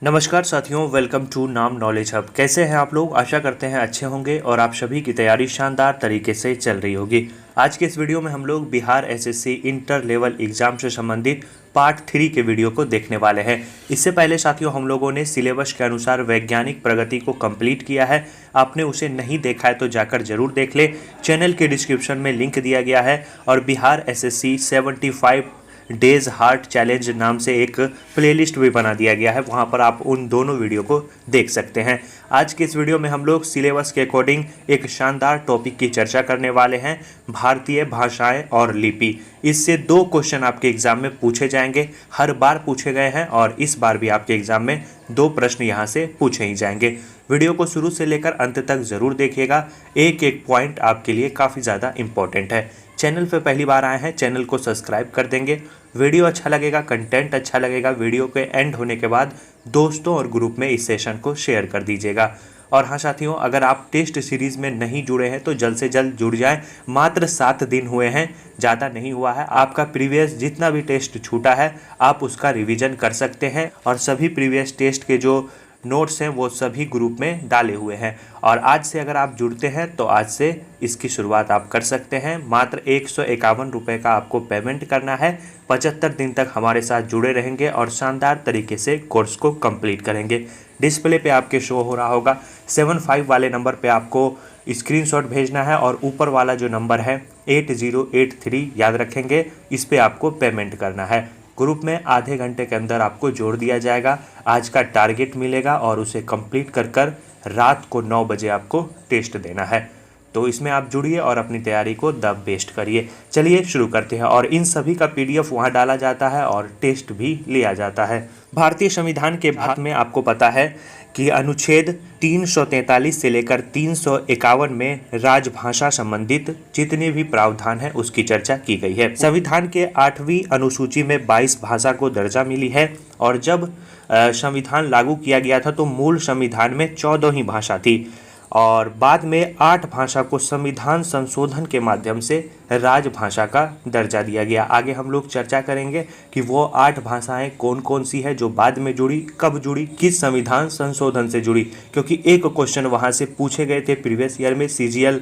नमस्कार साथियों, welcome to नाम नॉलेज हब। कैसे हैं आप लोग? आशा करते हैं अच्छे होंगे और आप सभी की तैयारी शानदार तरीके से चल रही होगी। आज के इस वीडियो में हम लोग Bihar SSC inter level exam से संबंधित पार्ट 3 के वीडियो को देखने वाले हैं। इससे पहले साथियों हम लोगों ने सिलेबस के अनुसार वैज्ञानिक प्रगति को कंप्लीट किया है। आपने उसे नहीं देखा है तो जाकर जरूर देख ले। चैनल के डिस्क्रिप्शन में लिंक दिया गया है और Bihar SSC 75 days heart challenge नाम से एक प्लेलिस्ट भी बना दिया गया है, वहां पर आप उन दोनों वीडियो को देख सकते हैं। आज के इस वीडियो में हम लोग सिलेबस के अकॉर्डिंग एक शानदार टॉपिक की चर्चा करने वाले हैं, भारतीय भाषाएं और लिपि। इससे 2 क्वेश्चन आपके एग्जाम में पूछे जाएंगे, हर बार पूछे गए हैं और इस बार भी आपके एग्जाम में 2 प्रश्न यहाँ से पूछे ही जाएंगे। वीडियो को शुरू से लेकर अंत तक जरूर देखिएगा, एक एक पॉइंट आपके लिए काफ़ी ज़्यादा इंपॉर्टेंट है। चैनल पे पहली बार आए हैं, चैनल को सब्सक्राइब कर देंगे। वीडियो अच्छा लगेगा, कंटेंट अच्छा लगेगा, वीडियो के एंड होने के बाद दोस्तों और ग्रुप में इस सेशन को शेयर कर दीजिएगा। और हाँ साथियों, अगर आप टेस्ट सीरीज़ में नहीं जुड़े हैं तो जल्द से जल्द जुड़ जाएं। मात्र 7 दिन हुए हैं, ज़्यादा नहीं हुआ है। आपका प्रीवियस जितना भी टेस्ट छूटा है आप उसका रिवीजन कर सकते हैं और सभी प्रीवियस टेस्ट के जो नोट्स हैं वो सभी ग्रुप में डाले हुए हैं। और आज से अगर आप जुड़ते हैं तो आज से इसकी शुरुआत आप कर सकते हैं। मात्र 151 रुपये का आपको पेमेंट करना है। 75 दिन तक हमारे साथ जुड़े रहेंगे और शानदार तरीके से कोर्स को कंप्लीट करेंगे। डिस्प्ले पे आपके शो हो रहा होगा 75 वाले नंबर पे आपको स्क्रीनशॉट भेजना है और ऊपर वाला जो नंबर है 8083 याद रखेंगे, इस पे आपको पेमेंट करना है। ग्रुप में आधे घंटे के अंदर आपको जोड़ दिया जाएगा। आज का टारगेट मिलेगा और उसे कंप्लीट कर रात को 9 बजे आपको टेस्ट देना है। तो इसमें आप जुड़िए और अपनी तैयारी को द बेस्ट करिए। चलिए शुरू करते हैं। और इन सभी का पीडीएफ वहां डाला जाता है और टेस्ट भी लिया जाता है। भारतीय संविधान के भाग में आपको पता है कि अनुच्छेद 343 से लेकर 351 में राजभाषा संबंधित जितने भी प्रावधान है उसकी चर्चा की गई है। संविधान के 8वीं अनुसूची में 22 भाषा को दर्जा मिली है और जब संविधान लागू किया गया था तो मूल संविधान में 14 ही भाषा थी और बाद में 8 भाषा को संविधान संशोधन के माध्यम से राजभाषा का दर्जा दिया गया। आगे हम लोग चर्चा करेंगे कि वो 8 भाषाएं कौन कौन सी है जो बाद में जुड़ी, कब जुड़ी, किस संविधान संशोधन से जुड़ी, क्योंकि एक क्वेश्चन वहां से पूछे गए थे प्रीवियस ईयर में, CGL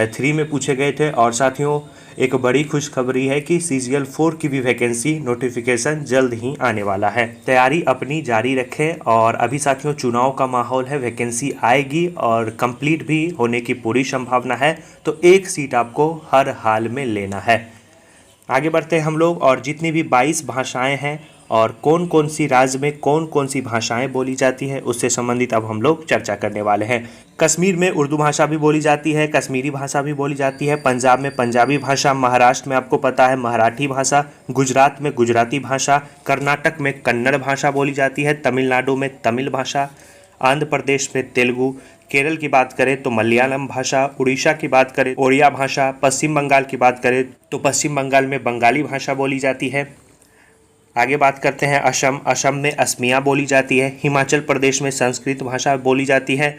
3 में पूछे गए थे। और साथियों एक बड़ी खुशखबरी है कि CGL 4 की भी वैकेंसी नोटिफिकेशन जल्द ही आने वाला है। तैयारी अपनी जारी रखें। और अभी साथियों चुनाव का माहौल है, वैकेंसी आएगी और कंप्लीट भी होने की पूरी संभावना है, तो एक सीट आपको हर हाल में लेना है। आगे बढ़ते हैं हम लोग और जितनी भी 22 भाषाएं हैं और कौन कौन सी राज्य में कौन कौन सी भाषाएं बोली जाती है उससे संबंधित अब हम लोग चर्चा करने वाले हैं। कश्मीर में उर्दू भाषा भी बोली जाती है, कश्मीरी भाषा भी बोली जाती है, पंजाब में पंजाबी भाषा, महाराष्ट्र में आपको पता है मराठी भाषा, गुजरात में गुजराती भाषा, कर्नाटक में कन्नड़ भाषा बोली जाती है, तमिलनाडु में तमिल भाषा, आंध्र प्रदेश में तेलुगु, केरल की बात करें तो मलयालम भाषा, उड़ीसा की बात करें ओड़िया भाषा, पश्चिम बंगाल की बात करें तो पश्चिम बंगाल में बंगाली भाषा बोली जाती है। आगे बात करते हैं असम में असमिया बोली जाती है, हिमाचल प्रदेश में संस्कृत भाषा बोली जाती है,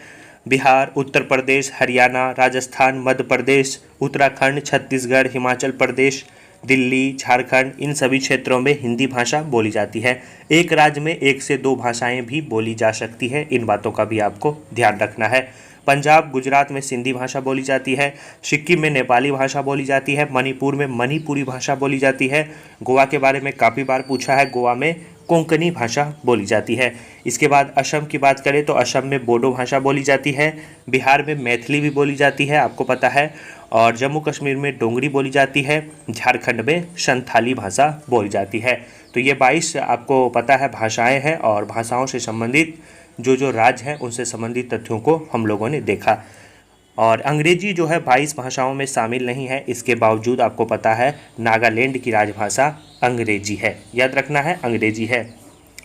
बिहार, उत्तर प्रदेश, हरियाणा, राजस्थान, मध्य प्रदेश, उत्तराखंड, छत्तीसगढ़, हिमाचल प्रदेश, दिल्ली, झारखंड, इन सभी क्षेत्रों में हिंदी भाषा बोली जाती है। एक राज्य में 1 से 2 भाषाएं भी बोली जा सकती है, इन बातों का भी आपको ध्यान रखना है। पंजाब, गुजरात में सिंधी भाषा बोली जाती है, सिक्किम में नेपाली भाषा बोली जाती है, मणिपुर में मणिपुरी भाषा बोली जाती है। गोवा के बारे में काफ़ी बार पूछा है, गोवा में कोंकणी भाषा बोली जाती है। इसके बाद असम की बात करें तो असम में बोडो भाषा बोली जाती है, बिहार में मैथिली भी बोली जाती है आपको पता है, और जम्मू कश्मीर में डोंगरी बोली जाती है, झारखंड में संथाली भाषा बोली जाती है। तो ये 22 आपको पता है भाषाएं हैं और भाषाओं से संबंधित जो राज्य हैं उनसे संबंधित तथ्यों को हम लोगों ने देखा। और अंग्रेजी जो है 22 भाषाओं में शामिल नहीं है, इसके बावजूद आपको पता है नागालैंड की राजभाषा अंग्रेजी है, याद रखना है अंग्रेजी है।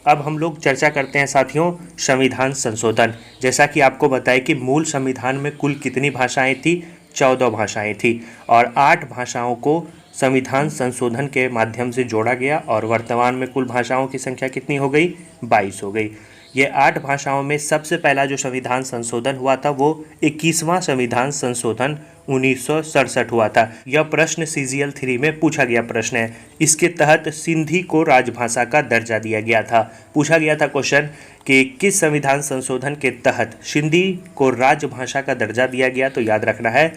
अब हम लोग चर्चा करते हैं साथियों संविधान संशोधन। जैसा कि आपको बताया कि मूल संविधान में कुल कितनी भाषाएं थी, 14 भाषाएं थी और 8 भाषाओं को संविधान संशोधन के माध्यम से जोड़ा गया और वर्तमान में कुल भाषाओं की संख्या कितनी हो गई, 22 हो गई। ये 8 भाषाओं में सबसे पहला जो संविधान संशोधन हुआ था वो 21वां संविधान संशोधन 1967 हुआ था। यह प्रश्न CGL 3 में पूछा गया प्रश्न है। इसके तहत सिंधी को राजभाषा का दर्जा दिया गया था। पूछा गया था क्वेश्चन कि किस संविधान संशोधन के तहत सिंधी को राजभाषा का दर्जा दिया गया, तो याद रखना है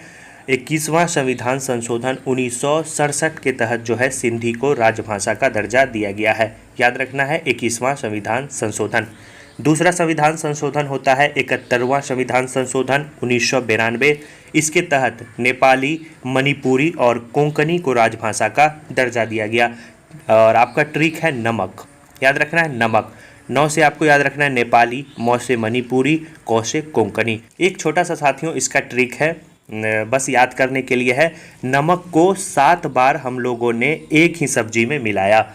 21वां संविधान संशोधन 1967 के तहत जो है सिंधी को राजभाषा का दर्जा दिया गया है। याद रखना है 21वां संविधान संशोधन। दूसरा संविधान संशोधन होता है 71वां संविधान संशोधन 1992। इसके तहत नेपाली, मणिपुरी और कोंकणी को राजभाषा का दर्जा दिया गया। और आपका ट्रिक है नमक, याद रखना है नमक। 9 से आपको याद रखना है नेपाली, म से मणिपुरी, क से कोंकणी। एक छोटा सा साथियों इसका ट्रिक है, बस याद करने के लिए है। नमक को 7 बार हम लोगों ने एक ही सब्जी में मिलाया।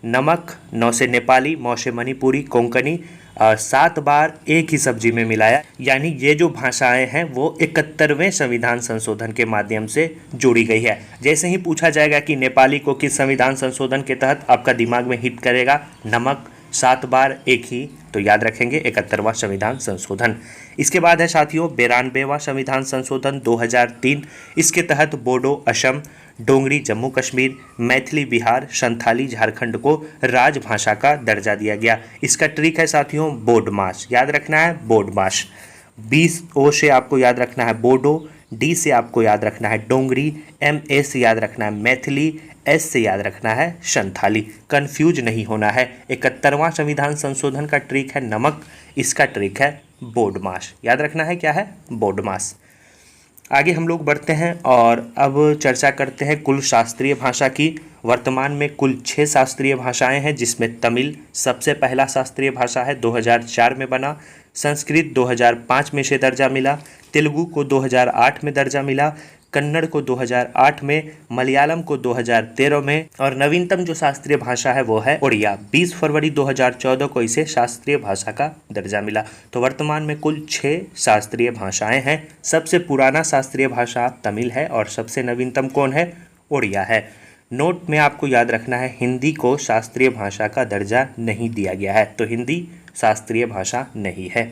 नमक 9 से नेपाली, म से मणिपुरी, कोंकणी 7 बार एक ही सब्जी में मिलाया। यानी ये जो भाषाएं हैं वो 71वें संविधान संशोधन के माध्यम से जोड़ी गई है। जैसे ही पूछा जाएगा कि नेपाली को किस संविधान संशोधन के तहत, आपका दिमाग में हिट करेगा नमक, 7 बार एक ही, तो याद रखेंगे 71वां संविधान संशोधन। इसके बाद है साथियों 92वां संविधान संशोधन 2003। इसके तहत बोडो असम, डोंगरी जम्मू कश्मीर, मैथिली बिहार, संथाली झारखंड को राजभाषा का दर्जा दिया गया। इसका ट्रिक है साथियों बोडमास, याद रखना है बोडमास। 20 ओ से आपको याद रखना है बोडो, डी से आपको याद रखना है डोंगरी, MA से याद रखना है मैथिली, S से याद रखना है संथाली। कंफ्यूज नहीं होना है। 71वां संविधान संशोधन का ट्रिक है नमक, इसका ट्रिक है बोडमास। याद रखना है क्या है बोडमास। आगे हम लोग बढ़ते हैं और अब चर्चा करते हैं कुल शास्त्रीय भाषा की। वर्तमान में कुल 6 शास्त्रीय भाषाएं हैं, जिसमें तमिल सबसे पहला शास्त्रीय भाषा है, 2004 में बना। संस्कृत 2005 में से दर्जा मिला। तेलुगु को 2008 में दर्जा मिला। कन्नड़ को 2008 में, मलयालम को 2013 में, और नवीनतम जो शास्त्रीय भाषा है वो है उड़िया। 20 फरवरी 2014 को इसे शास्त्रीय भाषा का दर्जा मिला। तो वर्तमान में कुल 6 शास्त्रीय भाषाएं हैं। सबसे पुराना शास्त्रीय भाषा तमिल है और सबसे नवीनतम कौन है, उड़िया है। नोट में आपको याद रखना है हिंदी को शास्त्रीय भाषा का दर्जा नहीं दिया गया है, तो हिंदी शास्त्रीय भाषा नहीं है।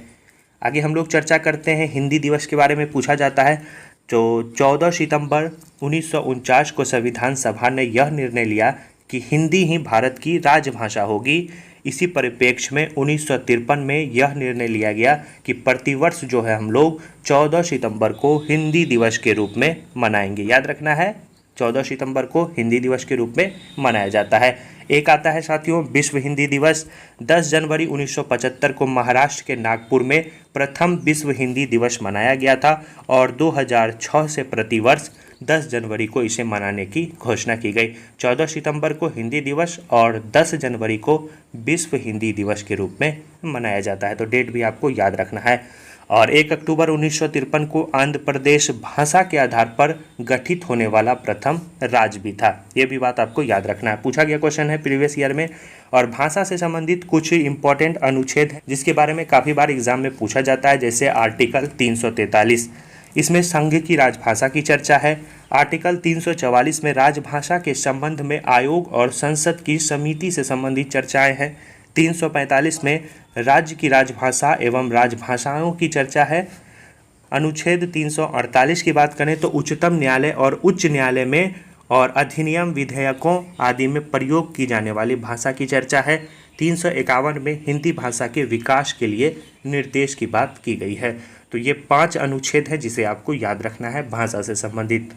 आगे हम लोग चर्चा करते हैं हिंदी दिवस के बारे में। पूछा जाता है तो 14 सितंबर 1949 को संविधान सभा ने यह निर्णय लिया कि हिंदी ही भारत की राजभाषा होगी। इसी परिप्रेक्ष्य में 1953 में यह निर्णय लिया गया कि प्रतिवर्ष जो है हम लोग 14 सितंबर को हिंदी दिवस के रूप में मनाएंगे। याद रखना है 14 सितंबर को हिंदी दिवस के रूप में मनाया जाता है। एक आता है साथियों विश्व हिंदी दिवस। 10 जनवरी 1975 को महाराष्ट्र के नागपुर में प्रथम विश्व हिंदी दिवस मनाया गया था और 2006 से प्रतिवर्ष 10 जनवरी को इसे मनाने की घोषणा की गई। 14 सितंबर को हिंदी दिवस और 10 जनवरी को विश्व हिंदी दिवस के रूप में मनाया जाता है, तो डेट भी आपको याद रखना है। और 1 अक्टूबर 1953 को आंध्र प्रदेश भाषा के आधार पर गठित होने वाला प्रथम राज्य भी था। ये भी बात आपको याद रखना है, पूछा गया क्वेश्चन है प्रीवियस ईयर में। और भाषा से संबंधित कुछ इंपॉर्टेंट अनुच्छेद हैं जिसके बारे में काफ़ी बार एग्जाम में पूछा जाता है, जैसे आर्टिकल 343, इसमें संघ की राजभाषा की चर्चा है। आर्टिकल 344 में राजभाषा के संबंध में आयोग और संसद की समिति से संबंधित चर्चाएं हैं। 345 में राज्य की राजभाषा एवं राजभाषाओं की चर्चा है। अनुच्छेद 348 की बात करें तो उच्चतम न्यायालय और उच्च न्यायालय में और अधिनियम, विधेयकों आदि में प्रयोग की जाने वाली भाषा की चर्चा है। 351 में हिंदी भाषा के विकास के लिए निर्देश की बात की गई है। तो ये 5 अनुच्छेद है जिसे आपको याद रखना है भाषा से संबंधित।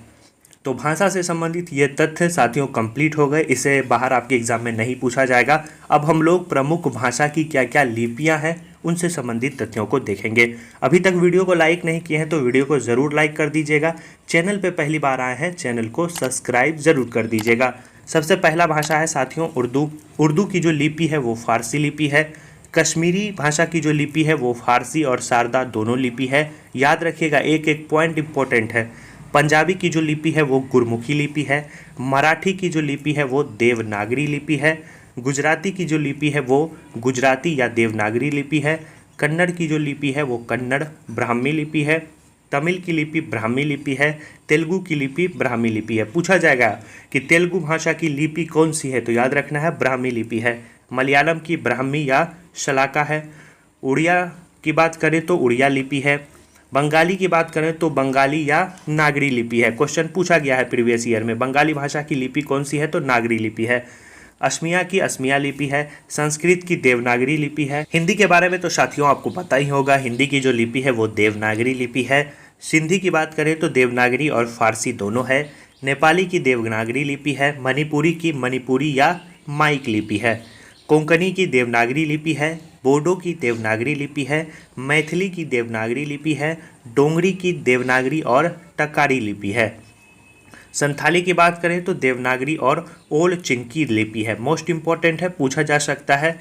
तो भाषा से संबंधित ये तथ्य साथियों कंप्लीट हो गए, इसे बाहर आपके एग्जाम में नहीं पूछा जाएगा। अब हम लोग प्रमुख भाषा की क्या क्या लिपियां हैं उनसे संबंधित तथ्यों को देखेंगे। अभी तक वीडियो को लाइक नहीं किए हैं तो वीडियो को ज़रूर लाइक कर दीजिएगा। चैनल पे पहली बार आए हैं चैनल को सब्सक्राइब ज़रूर कर दीजिएगा। सबसे पहला भाषा है साथियों उर्दू। उर्दू की जो लिपि है वो फारसी लिपि है। कश्मीरी भाषा की जो लिपि है वो फारसी और शारदा दोनों लिपि है। याद रखिएगा, एक एक पॉइंट इंपॉर्टेंट है। पंजाबी की जो लिपि है वो गुरमुखी लिपि है। मराठी की जो लिपि है वो देवनागरी लिपि है। गुजराती की जो लिपि है वो गुजराती या देवनागरी लिपि है। कन्नड़ की जो लिपि है वो कन्नड़ ब्राह्मी लिपि है। तमिल की लिपि ब्राह्मी लिपि है। तेलुगु की लिपि ब्राह्मी लिपि है। पूछा जाएगा कि तेलुगु भाषा की लिपि कौन सी है, तो याद रखना है ब्राह्मी लिपि है। मलयालम की ब्राह्मी या शलाका है। उड़िया की बात करें तो उड़िया लिपि है। बंगाली की बात करें तो बंगाली या नागरी लिपि है, क्वेश्चन पूछा गया है प्रीवियस ईयर में। बंगाली भाषा की लिपि कौन सी है, तो नागरी लिपि है। असमिया की असमिया लिपि है। संस्कृत की देवनागरी लिपि है। हिंदी के बारे में तो साथियों आपको पता ही होगा, हिंदी की जो लिपि है वो देवनागरी लिपि है। सिंधी की बात करें तो देवनागरी और फारसी दोनों है। नेपाली की देवनागरी लिपि है। मणिपुरी की मणिपुरी या माइक लिपि है। कोंकणी की देवनागरी लिपि है। बोडो की देवनागरी लिपि है। मैथिली की देवनागरी लिपि है। डोंगरी की देवनागरी और टकारी लिपि है। संथाली की बात करें तो देवनागरी और ओल्ड चिंकी लिपि है। मोस्ट इंपॉर्टेंट है, पूछा जा सकता है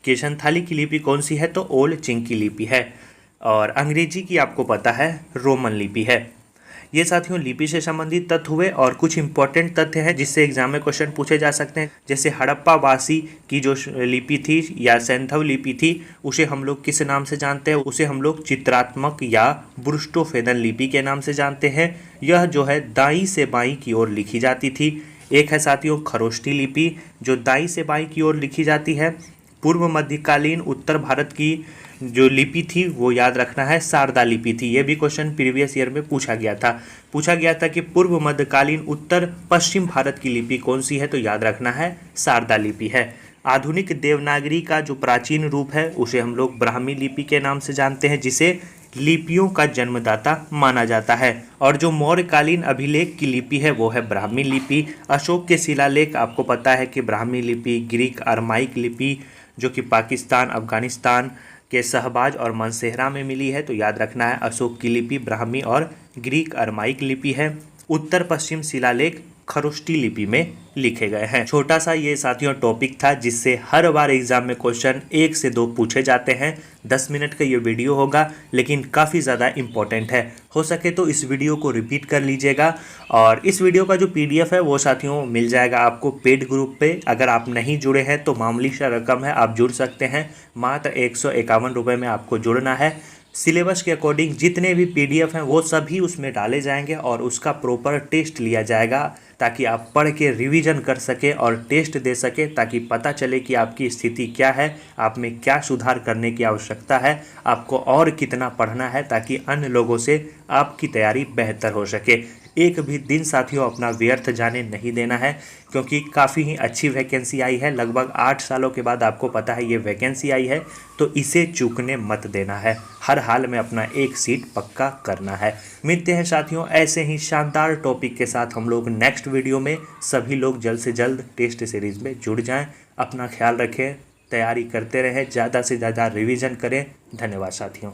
कि संथाली की लिपि कौन सी है, तो ओल्ड चिंकी लिपि है। और अंग्रेजी की आपको पता है रोमन लिपि है। ये साथियों लिपि से संबंधित तथ्य हुए, और कुछ इंपॉर्टेंट तथ्य हैं जिससे एग्जाम में क्वेश्चन पूछे जा सकते हैं। जैसे हड़प्पा वासी की जो लिपि थी या सैंधव लिपि थी, उसे हम लोग किस नाम से जानते हैं, उसे हम लोग चित्रात्मक या बुरुष्टोफेदन लिपि के नाम से जानते हैं। यह जो है दाईं से बाईं की ओर लिखी जाती थी। एक है साथियों खरोष्टी लिपि, जो दाईं से बाईं की ओर लिखी जाती है। पूर्व मध्यकालीन उत्तर भारत की जो लिपि थी वो याद रखना है शारदा लिपि थी। ये भी क्वेश्चन प्रीवियस ईयर में पूछा गया था कि पूर्व मध्यकालीन उत्तर पश्चिम भारत की लिपि कौन सी है, तो याद रखना है शारदा लिपि है। आधुनिक देवनागरी का जो प्राचीन रूप है उसे हम लोग ब्राह्मी लिपि के नाम से जानते हैं, जिसे लिपियों का जन्मदाता माना जाता है। और जो मौर्यकालीन अभिलेख की लिपि है वो है ब्राह्मी लिपि। अशोक के शिलालेख आपको पता है कि ब्राह्मी लिपि, ग्रीक अरमाइक लिपि जो कि पाकिस्तान अफगानिस्तान के शहबाज और मनसेहरा में मिली है, तो याद रखना है अशोक की लिपि ब्राह्मी और ग्रीक अरमाइक लिपि है। उत्तर पश्चिम शिलालेख खरोष्टी लिपि में लिखे गए हैं। छोटा सा ये साथियों टॉपिक था जिससे हर बार एग्जाम में क्वेश्चन 1 से 2 पूछे जाते हैं। 10 मिनट का ये वीडियो होगा लेकिन काफ़ी ज़्यादा इंपॉर्टेंट है। हो सके तो इस वीडियो को रिपीट कर लीजिएगा, और इस वीडियो का जो PDF है वो साथियों मिल जाएगा आपको पेड ग्रुप पे। अगर आप नहीं जुड़े हैं तो मामूली सा रकम है, आप जुड़ सकते हैं। मात्र 151 रुपये में आपको जुड़ना है। सिलेबस के अकॉर्डिंग जितने भी PDF हैं वो सभी उसमें डाले जाएंगे और उसका प्रॉपर टेस्ट लिया जाएगा, ताकि आप पढ़ के रिवीजन कर सकें और टेस्ट दे सकें, ताकि पता चले कि आपकी स्थिति क्या है, आप में क्या सुधार करने की आवश्यकता है, आपको और कितना पढ़ना है, ताकि अन्य लोगों से आपकी तैयारी बेहतर हो सके। एक भी दिन साथियों अपना व्यर्थ जाने नहीं देना है, क्योंकि काफ़ी ही अच्छी वैकेंसी आई है। लगभग 8 सालों के बाद आपको पता है ये वैकेंसी आई है, तो इसे चूकने मत देना है। हर हाल में अपना एक सीट पक्का करना है। मिलते हैं साथियों ऐसे ही शानदार टॉपिक के साथ हम लोग नेक्स्ट वीडियो में। सभी लोग जल्द से जल्द टेस्ट सीरीज़ में जुड़ जाएं। अपना ख्याल रखें, तैयारी करते रहें, ज़्यादा से ज़्यादा रिवीजन करें। धन्यवाद साथियों।